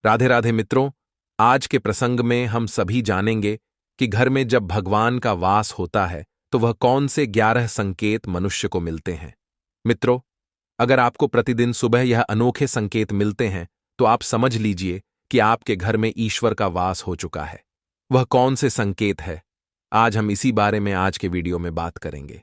राधे राधे मित्रों। आज के प्रसंग में हम सभी जानेंगे कि घर में जब भगवान का वास होता है तो वह कौन से 11 संकेत मनुष्य को मिलते हैं। मित्रों, अगर आपको प्रतिदिन सुबह यह अनोखे संकेत मिलते हैं तो आप समझ लीजिए कि आपके घर में ईश्वर का वास हो चुका है। वह कौन से संकेत है, आज हम इसी बारे में आज के वीडियो में बात करेंगे।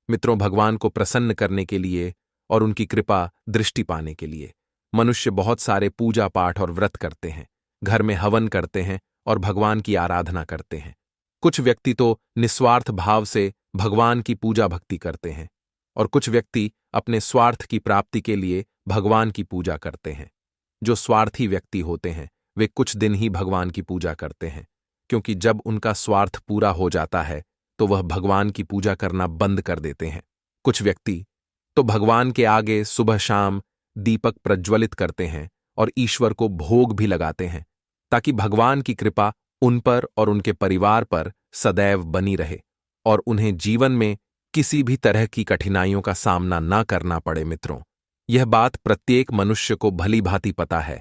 मित्रों, भगवान को प्रसन्न करने के लिए और उनकी कृपा दृष्टि पाने के लिए मनुष्य बहुत सारे पूजा पाठ और व्रत करते हैं, घर में हवन करते हैं और भगवान की आराधना करते हैं। कुछ व्यक्ति तो निस्वार्थ भाव से भगवान की पूजा भक्ति करते हैं और कुछ व्यक्ति अपने स्वार्थ की प्राप्ति के लिए भगवान की पूजा करते हैं। जो स्वार्थी व्यक्ति होते हैं वे कुछ दिन ही भगवान की पूजा करते हैं, क्योंकि जब उनका स्वार्थ पूरा हो जाता है तो वह भगवान की पूजा करना बंद कर देते हैं। कुछ व्यक्ति तो भगवान के आगे सुबह शाम दीपक प्रज्वलित करते हैं और ईश्वर को भोग भी लगाते हैं, ताकि भगवान की कृपा उन पर और उनके परिवार पर सदैव बनी रहे और उन्हें जीवन में किसी भी तरह की कठिनाइयों का सामना न करना पड़े। मित्रों, यह बात प्रत्येक मनुष्य को भली भांति पता है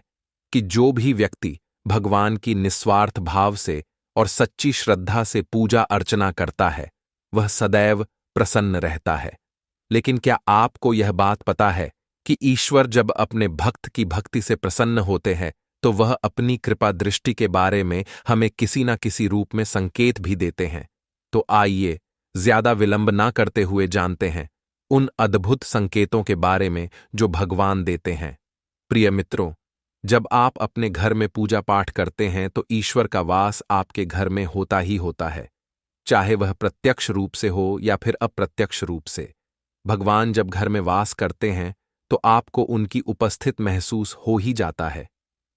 कि जो भी व्यक्ति भगवान की निस्वार्थ भाव से और सच्ची श्रद्धा से पूजा अर्चना करता है वह सदैव प्रसन्न रहता है। लेकिन क्या आपको यह बात पता है कि ईश्वर जब अपने भक्त की भक्ति से प्रसन्न होते हैं तो वह अपनी कृपा दृष्टि के बारे में हमें किसी न किसी रूप में संकेत भी देते हैं। तो आइए ज्यादा विलंब ना करते हुए जानते हैं उन अद्भुत संकेतों के बारे में जो भगवान देते हैं। प्रिय मित्रों, जब आप अपने घर में पूजा पाठ करते हैं तो ईश्वर का वास आपके घर में होता ही होता है, चाहे वह प्रत्यक्ष रूप से हो या फिर अप्रत्यक्ष रूप से। भगवान जब घर में वास करते हैं तो आपको उनकी उपस्थित महसूस हो ही जाता है।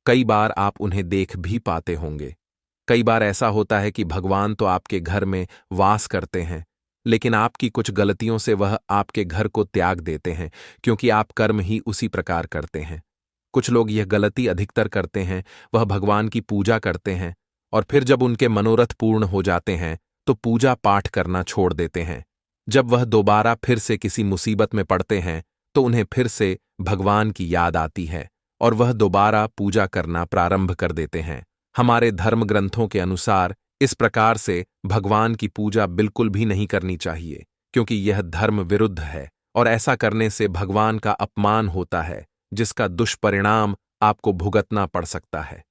कई बार आप उन्हें देख भी पाते होंगे। कई बार ऐसा होता है कि भगवान तो आपके घर में वास करते हैं, लेकिन आपकी कुछ गलतियों से वह आपके घर को त्याग देते हैं, क्योंकि आप कर्म ही उसी प्रकार करते हैं। कुछ लोग यह गलती अधिकतर करते हैं, वह भगवान की पूजा करते हैं और फिर जब उनके मनोरथ पूर्ण हो जाते हैं तो पूजा पाठ करना छोड़ देते हैं। जब वह दोबारा फिर से किसी मुसीबत में पड़ते हैं तो उन्हें फिर से भगवान की याद आती है और वह दोबारा पूजा करना प्रारंभ कर देते हैं। हमारे धर्म ग्रंथों के अनुसार इस प्रकार से भगवान की पूजा बिल्कुल भी नहीं करनी चाहिए, क्योंकि यह धर्म विरुद्ध है और ऐसा करने से भगवान का अपमान होता है, जिसका दुष्परिणाम आपको भुगतना पड़ सकता है।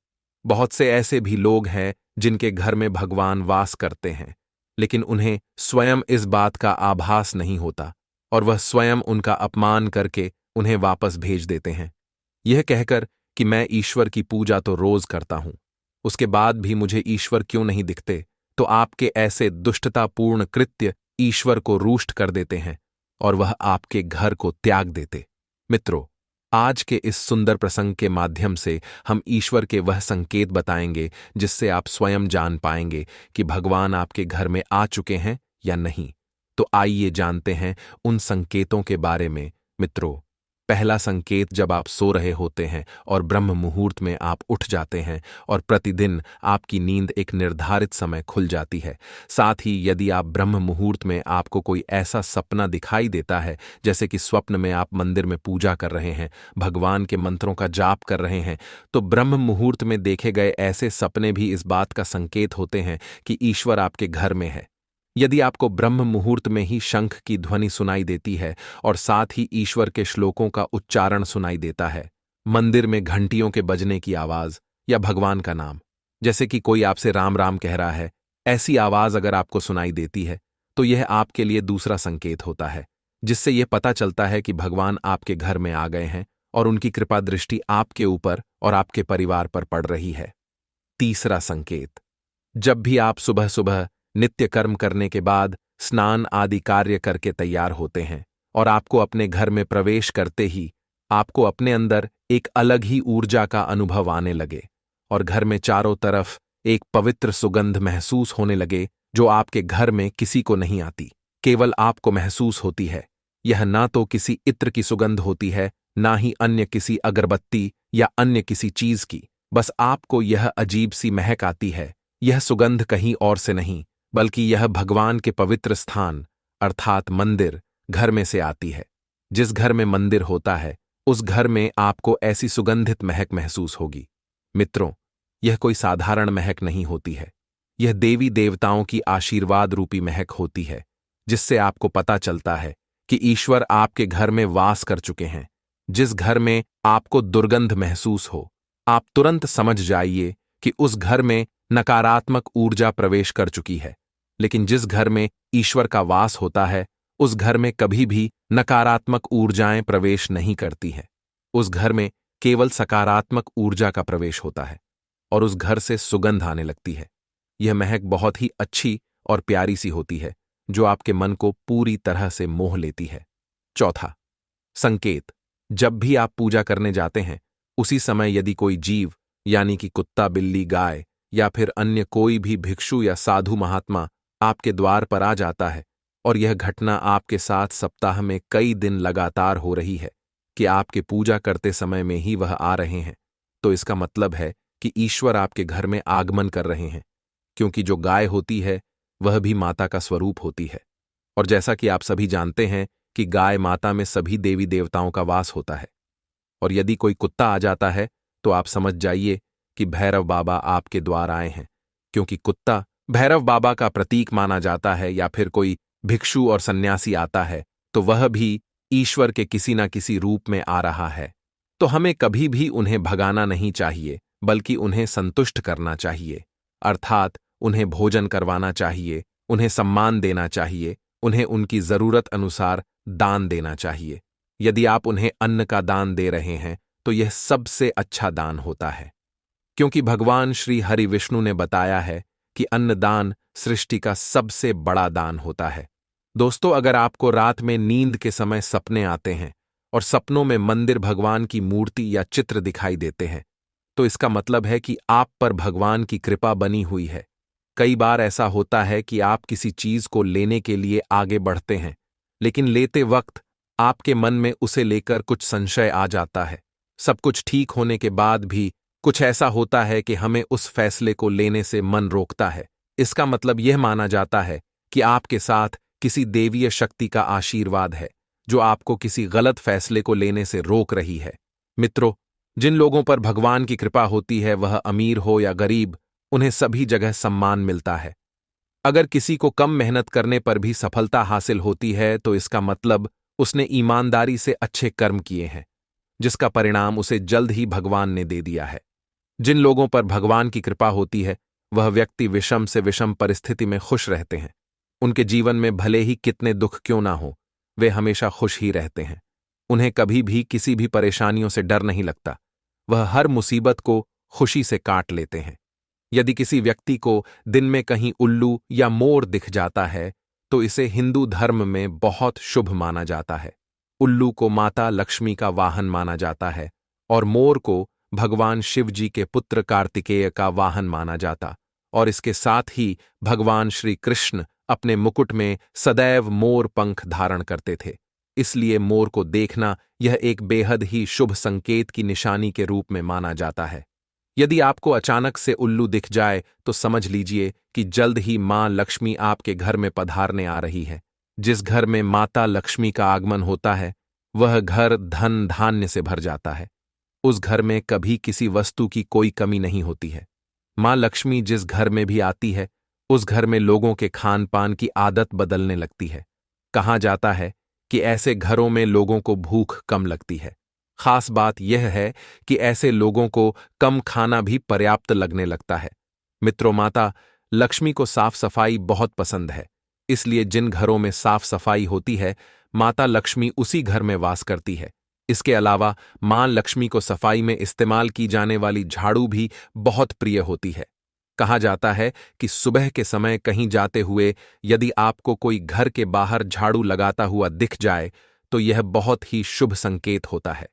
बहुत से ऐसे भी लोग हैं जिनके घर में भगवान वास करते हैं, लेकिन उन्हें स्वयं इस बात का आभास नहीं होता और वह स्वयं उनका अपमान करके उन्हें वापस भेज देते हैं, यह कहकर कि मैं ईश्वर की पूजा तो रोज करता हूं, उसके बाद भी मुझे ईश्वर क्यों नहीं दिखते। तो आपके ऐसे दुष्टतापूर्ण कृत्य ईश्वर को रुष्ट कर देते हैं और वह आपके घर को त्याग देते। मित्रों, आज के इस सुंदर प्रसंग के माध्यम से हम ईश्वर के वह संकेत बताएंगे जिससे आप स्वयं जान पाएंगे कि भगवान आपके घर में आ चुके हैं या नहीं। तो आइए जानते हैं उन संकेतों के बारे में। मित्रों, पहला संकेत, जब आप सो रहे होते हैं और ब्रह्म मुहूर्त में आप उठ जाते हैं और प्रतिदिन आपकी नींद एक निर्धारित समय खुल जाती है। साथ ही यदि आप ब्रह्म मुहूर्त में आपको कोई ऐसा सपना दिखाई देता है, जैसे कि स्वप्न में आप मंदिर में पूजा कर रहे हैं, भगवान के मंत्रों का जाप कर रहे हैं, तो ब्रह्म मुहूर्त में देखे गए ऐसे सपने भी इस बात का संकेत होते हैं कि ईश्वर आपके घर में है। यदि आपको ब्रह्म मुहूर्त में ही शंख की ध्वनि सुनाई देती है और साथ ही ईश्वर के श्लोकों का उच्चारण सुनाई देता है, मंदिर में घंटियों के बजने की आवाज या भगवान का नाम, जैसे कि कोई आपसे राम राम कह रहा है, ऐसी आवाज अगर आपको सुनाई देती है तो यह आपके लिए दूसरा संकेत होता है, जिससे यह पता चलता है कि भगवान आपके घर में आ गए हैं और उनकी कृपा दृष्टि आपके ऊपर और आपके परिवार पर पड़ रही है। तीसरा संकेत, जब भी आप सुबह सुबह नित्य कर्म करने के बाद स्नान आदि कार्य करके तैयार होते हैं और आपको अपने घर में प्रवेश करते ही आपको अपने अंदर एक अलग ही ऊर्जा का अनुभव आने लगे और घर में चारों तरफ एक पवित्र सुगंध महसूस होने लगे, जो आपके घर में किसी को नहीं आती, केवल आपको महसूस होती है। यह ना तो किसी इत्र की सुगंध होती है, ना ही अन्य किसी अगरबत्ती या अन्य किसी चीज की, बस आपको यह अजीब सी महक आती है। यह सुगंध कहीं और से नहीं, बल्कि यह भगवान के पवित्र स्थान अर्थात मंदिर, घर में से आती है। जिस घर में मंदिर होता है उस घर में आपको ऐसी सुगंधित महक महसूस होगी। मित्रों, यह कोई साधारण महक नहीं होती है। यह देवी देवताओं की आशीर्वाद रूपी महक होती है, जिससे आपको पता चलता है कि ईश्वर आपके घर में वास कर चुके हैं। जिस घर में आपको दुर्गंध महसूस हो, आप तुरंत समझ जाइए कि उस घर में नकारात्मक ऊर्जा प्रवेश कर चुकी है। लेकिन जिस घर में ईश्वर का वास होता है, उस घर में कभी भी नकारात्मक ऊर्जाएं प्रवेश नहीं करती हैं। उस घर में केवल सकारात्मक ऊर्जा का प्रवेश होता है और उस घर से सुगंध आने लगती है। यह महक बहुत ही अच्छी और प्यारी सी होती है, जो आपके मन को पूरी तरह से मोह लेती है। चौथा, संकेत। जब भी आप पूजा करने जाते हैं, उसी समय यदि कोई जीव यानी कि कुत्ता, बिल्ली, गाय या फिर अन्य कोई भी भिक्षु या साधु महात्मा आपके द्वार पर आ जाता है और यह घटना आपके साथ सप्ताह में कई दिन लगातार हो रही है कि आपके पूजा करते समय में ही वह आ रहे हैं, तो इसका मतलब है कि ईश्वर आपके घर में आगमन कर रहे हैं। क्योंकि जो गाय होती है वह भी माता का स्वरूप होती है, और जैसा कि आप सभी जानते हैं कि गाय माता में सभी देवी देवताओं का वास होता है। और यदि कोई कुत्ता आ जाता है तो आप समझ जाइए कि भैरव बाबा आपके द्वार आए हैं, क्योंकि कुत्ता भैरव बाबा का प्रतीक माना जाता है। या फिर कोई भिक्षु और सन्यासी आता है तो वह भी ईश्वर के किसी न किसी रूप में आ रहा है। तो हमें कभी भी उन्हें भगाना नहीं चाहिए, बल्कि उन्हें संतुष्ट करना चाहिए। अर्थात उन्हें भोजन करवाना चाहिए, उन्हें सम्मान देना चाहिए, उन्हें उनकी जरूरत अनुसार दान देना चाहिए। यदि आप उन्हें अन्न का दान दे रहे हैं तो यह सबसे अच्छा दान होता है, क्योंकि भगवान श्री हरि विष्णु ने बताया है कि अन्नदान सृष्टि का सबसे बड़ा दान होता है। दोस्तों, अगर आपको रात में नींद के समय सपने आते हैं और सपनों में मंदिर, भगवान की मूर्ति या चित्र दिखाई देते हैं, तो इसका मतलब है कि आप पर भगवान की कृपा बनी हुई है। कई बार ऐसा होता है कि आप किसी चीज को लेने के लिए आगे बढ़ते हैं, लेकिन लेते वक्त आपके मन में उसे लेकर कुछ संशय आ जाता है। सब कुछ ठीक होने के बाद भी कुछ ऐसा होता है कि हमें उस फैसले को लेने से मन रोकता है। इसका मतलब यह माना जाता है कि आपके साथ किसी देवीय शक्ति का आशीर्वाद है, जो आपको किसी गलत फैसले को लेने से रोक रही है। मित्रों, जिन लोगों पर भगवान की कृपा होती है, वह अमीर हो या गरीब, उन्हें सभी जगह सम्मान मिलता है। अगर किसी को कम मेहनत करने पर भी सफलता हासिल होती है, तो इसका मतलब उसने ईमानदारी से अच्छे कर्म किए हैं, जिसका परिणाम उसे जल्द ही भगवान ने दे दिया है। जिन लोगों पर भगवान की कृपा होती है, वह व्यक्ति विषम से विषम परिस्थिति में खुश रहते हैं। उनके जीवन में भले ही कितने दुख क्यों ना हो, वे हमेशा खुश ही रहते हैं। उन्हें कभी भी किसी भी परेशानियों से डर नहीं लगता। वह हर मुसीबत को खुशी से काट लेते हैं। यदि किसी व्यक्ति को दिन में कहीं उल्लू या मोर दिख जाता है, तो इसे हिंदू धर्म में बहुत शुभ माना जाता है। उल्लू को माता लक्ष्मी का वाहन माना जाता है और मोर को भगवान शिव जी के पुत्र कार्तिकेय का वाहन माना जाता, और इसके साथ ही भगवान श्री कृष्ण अपने मुकुट में सदैव मोर पंख धारण करते थे। इसलिए मोर को देखना यह एक बेहद ही शुभ संकेत की निशानी के रूप में माना जाता है। यदि आपको अचानक से उल्लू दिख जाए तो समझ लीजिए कि जल्द ही मां लक्ष्मी आपके घर में पधारने आ रही है। जिस घर में माता लक्ष्मी का आगमन होता है, वह घर धन धान्य से भर जाता है। उस घर में कभी किसी वस्तु की कोई कमी नहीं होती है। मां लक्ष्मी जिस घर में भी आती है, उस घर में लोगों के खान पान की आदत बदलने लगती है। कहा जाता है कि ऐसे घरों में लोगों को भूख कम लगती है। खास बात यह है कि ऐसे लोगों को कम खाना भी पर्याप्त लगने लगता है। मित्रों, माता लक्ष्मी को साफ सफाई बहुत पसंद है। इसलिए जिन घरों में साफ सफाई होती है, माता लक्ष्मी उसी घर में वास करती है। इसके अलावा मां लक्ष्मी को सफाई में इस्तेमाल की जाने वाली झाड़ू भी बहुत प्रिय होती है। कहा जाता है कि सुबह के समय कहीं जाते हुए यदि आपको कोई घर के बाहर झाड़ू लगाता हुआ दिख जाए, तो यह बहुत ही शुभ संकेत होता है।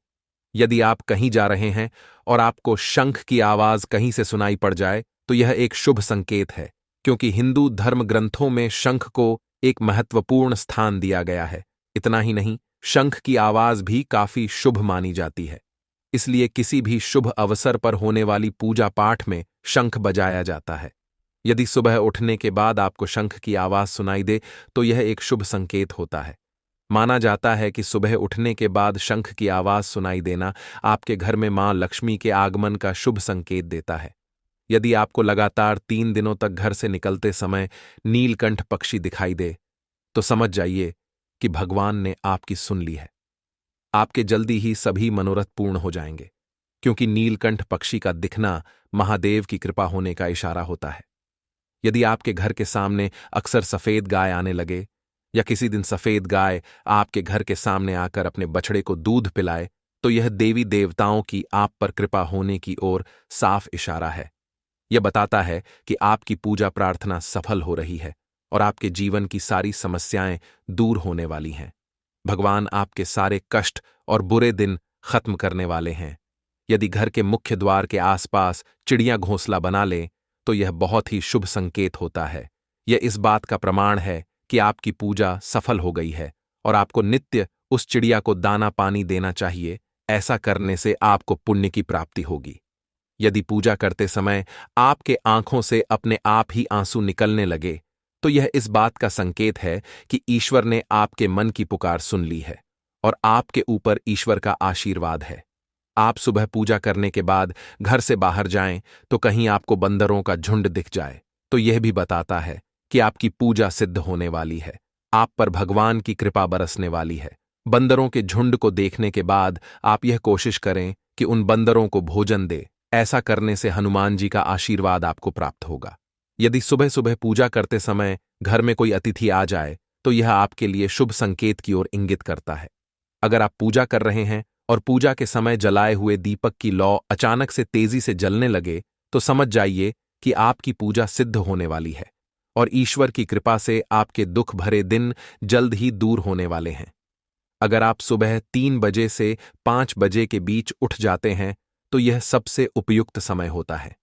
यदि आप कहीं जा रहे हैं और आपको शंख की आवाज कहीं से सुनाई पड़ जाए, तो यह एक शुभ संकेत है, क्योंकि हिंदू धर्म ग्रंथों में शंख को एक महत्वपूर्ण स्थान दिया गया है। इतना ही नहीं, शंख की आवाज भी काफी शुभ मानी जाती है। इसलिए किसी भी शुभ अवसर पर होने वाली पूजा पाठ में शंख बजाया जाता है। यदि सुबह उठने के बाद आपको शंख की आवाज सुनाई दे, तो यह एक शुभ संकेत होता है। माना जाता है कि सुबह उठने के बाद शंख की आवाज सुनाई देना आपके घर में मां लक्ष्मी के आगमन का शुभ संकेत देता है। यदि आपको लगातार 3 दिनों तक घर से निकलते समय नीलकंठ पक्षी दिखाई दे, तो समझ जाइए कि भगवान ने आपकी सुन ली है। आपके जल्दी ही सभी मनोरथ पूर्ण हो जाएंगे, क्योंकि नीलकंठ पक्षी का दिखना महादेव की कृपा होने का इशारा होता है। यदि आपके घर के सामने अक्सर सफेद गाय आने लगे, या किसी दिन सफेद गाय आपके घर के सामने आकर अपने बछड़े को दूध पिलाए, तो यह देवी देवताओं की आप पर कृपा होने की ओर साफ इशारा है। यह बताता है कि आपकी पूजा प्रार्थना सफल हो रही है और आपके जीवन की सारी समस्याएं दूर होने वाली हैं। भगवान आपके सारे कष्ट और बुरे दिन खत्म करने वाले हैं। यदि घर के मुख्य द्वार के आसपास चिड़ियां घोंसला बना लें, तो यह बहुत ही शुभ संकेत होता है। यह इस बात का प्रमाण है कि आपकी पूजा सफल हो गई है और आपको नित्य उस चिड़िया को दाना पानी देना चाहिए। ऐसा करने से आपको पुण्य की प्राप्ति होगी। यदि पूजा करते समय आपके आंखों से अपने आप ही आंसू निकलने लगे, तो यह इस बात का संकेत है कि ईश्वर ने आपके मन की पुकार सुन ली है और आपके ऊपर ईश्वर का आशीर्वाद है। आप सुबह पूजा करने के बाद घर से बाहर जाएं तो कहीं आपको बंदरों का झुंड दिख जाए, तो यह भी बताता है कि आपकी पूजा सिद्ध होने वाली है, आप पर भगवान की कृपा बरसने वाली है। बंदरों के झुंड को देखने के बाद आप यह कोशिश करें कि उन बंदरों को भोजन दे। ऐसा करने से हनुमान जी का आशीर्वाद आपको प्राप्त होगा। यदि सुबह सुबह पूजा करते समय घर में कोई अतिथि आ जाए, तो यह आपके लिए शुभ संकेत की ओर इंगित करता है। अगर आप पूजा कर रहे हैं और पूजा के समय जलाए हुए दीपक की लौ अचानक से तेजी से जलने लगे, तो समझ जाइए कि आपकी पूजा सिद्ध होने वाली है और ईश्वर की कृपा से आपके दुख भरे दिन जल्द ही दूर होने वाले हैं। अगर आप सुबह 3 बजे से 5 बजे के बीच उठ जाते हैं, तो यह सबसे उपयुक्त समय होता है।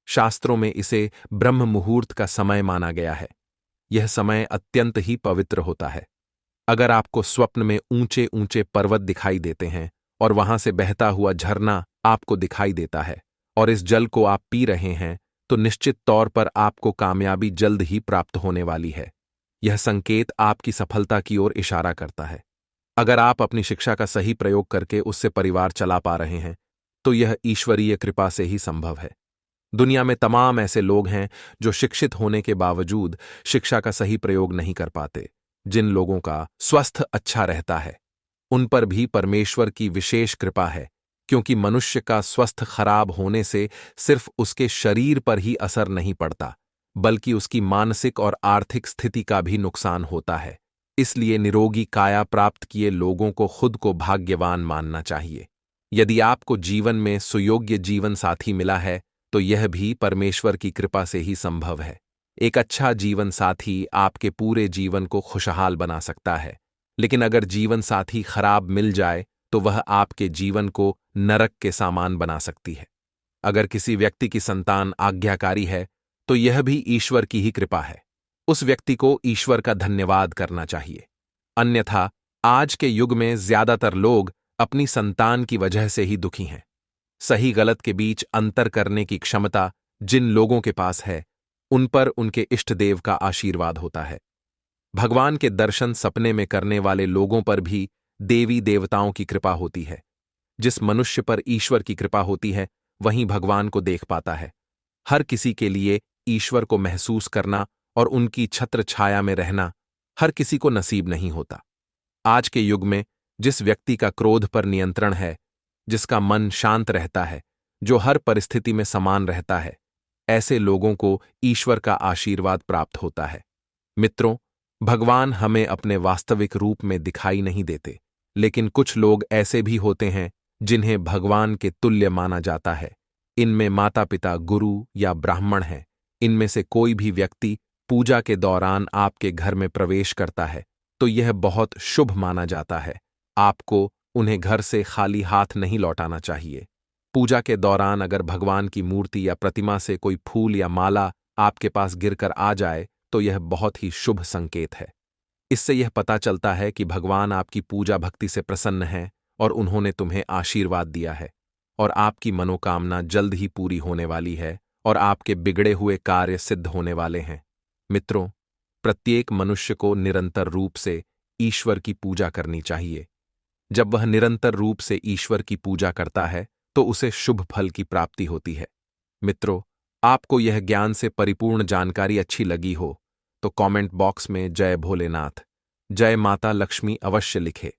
शास्त्रों में इसे ब्रह्म मुहूर्त का समय माना गया है। यह समय अत्यंत ही पवित्र होता है। अगर आपको स्वप्न में ऊंचे ऊंचे पर्वत दिखाई देते हैं और वहां से बहता हुआ झरना आपको दिखाई देता है और इस जल को आप पी रहे हैं, तो निश्चित तौर पर आपको कामयाबी जल्द ही प्राप्त होने वाली है। यह संकेत आपकी सफलता की ओर इशारा करता है। अगर आप अपनी शिक्षा का सही प्रयोग करके उससे परिवार चला पा रहे हैं, तो यह ईश्वरीय कृपा से ही संभव है। दुनिया में तमाम ऐसे लोग हैं जो शिक्षित होने के बावजूद शिक्षा का सही प्रयोग नहीं कर पाते। जिन लोगों का स्वास्थ्य अच्छा रहता है, उन पर भी परमेश्वर की विशेष कृपा है, क्योंकि मनुष्य का स्वास्थ्य खराब होने से सिर्फ उसके शरीर पर ही असर नहीं पड़ता, बल्कि उसकी मानसिक और आर्थिक स्थिति का भी नुकसान होता है। इसलिए निरोगी काया प्राप्त किए लोगों को खुद को भाग्यवान मानना चाहिए। यदि आपको जीवन में सुयोग्य जीवन साथी मिला है, तो यह भी परमेश्वर की कृपा से ही संभव है। एक अच्छा जीवन साथी आपके पूरे जीवन को खुशहाल बना सकता है, लेकिन अगर जीवन साथी खराब मिल जाए, तो वह आपके जीवन को नरक के समान बना सकती है। अगर किसी व्यक्ति की संतान आज्ञाकारी है, तो यह भी ईश्वर की ही कृपा है। उस व्यक्ति को ईश्वर का धन्यवाद करना चाहिए। अन्यथा आज के युग में ज्यादातर लोग अपनी संतान की वजह से ही दुखी हैं। सही गलत के बीच अंतर करने की क्षमता जिन लोगों के पास है, उन पर उनके इष्ट देव का आशीर्वाद होता है। भगवान के दर्शन सपने में करने वाले लोगों पर भी देवी देवताओं की कृपा होती है। जिस मनुष्य पर ईश्वर की कृपा होती है, वहीं भगवान को देख पाता है। हर किसी के लिए ईश्वर को महसूस करना और उनकी छत्र छाया में रहना हर किसी को नसीब नहीं होता। आज के युग में जिस व्यक्ति का क्रोध पर नियंत्रण है, जिसका मन शांत रहता है, जो हर परिस्थिति में समान रहता है, ऐसे लोगों को ईश्वर का आशीर्वाद प्राप्त होता है। मित्रों, भगवान हमें अपने वास्तविक रूप में दिखाई नहीं देते, लेकिन कुछ लोग ऐसे भी होते हैं जिन्हें भगवान के तुल्य माना जाता है। इनमें माता पिता, गुरु या ब्राह्मण हैं। इनमें से कोई भी व्यक्ति पूजा के दौरान आपके घर में प्रवेश करता है, तो यह बहुत शुभ माना जाता है। आपको उन्हें घर से खाली हाथ नहीं लौटाना चाहिए। पूजा के दौरान अगर भगवान की मूर्ति या प्रतिमा से कोई फूल या माला आपके पास गिरकर आ जाए, तो यह बहुत ही शुभ संकेत है। इससे यह पता चलता है कि भगवान आपकी पूजा भक्ति से प्रसन्न हैं और उन्होंने तुम्हें आशीर्वाद दिया है और आपकी मनोकामना जल्द ही पूरी होने वाली है और आपके बिगड़े हुए कार्य सिद्ध होने वाले हैं। मित्रों, प्रत्येक मनुष्य को निरंतर रूप से ईश्वर की पूजा करनी चाहिए। जब वह निरंतर रूप से ईश्वर की पूजा करता है तो उसे शुभ फल की प्राप्ति होती है। मित्रों, आपको यह ज्ञान से परिपूर्ण जानकारी अच्छी लगी हो तो कमेंट बॉक्स में जय भोलेनाथ, जय माता लक्ष्मी अवश्य लिखे।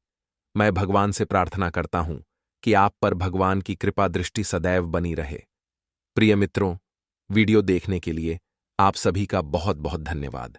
मैं भगवान से प्रार्थना करता हूं कि आप पर भगवान की कृपा दृष्टि सदैव बनी रहे। प्रिय मित्रों, वीडियो देखने के लिए आप सभी का बहुत बहुत धन्यवाद।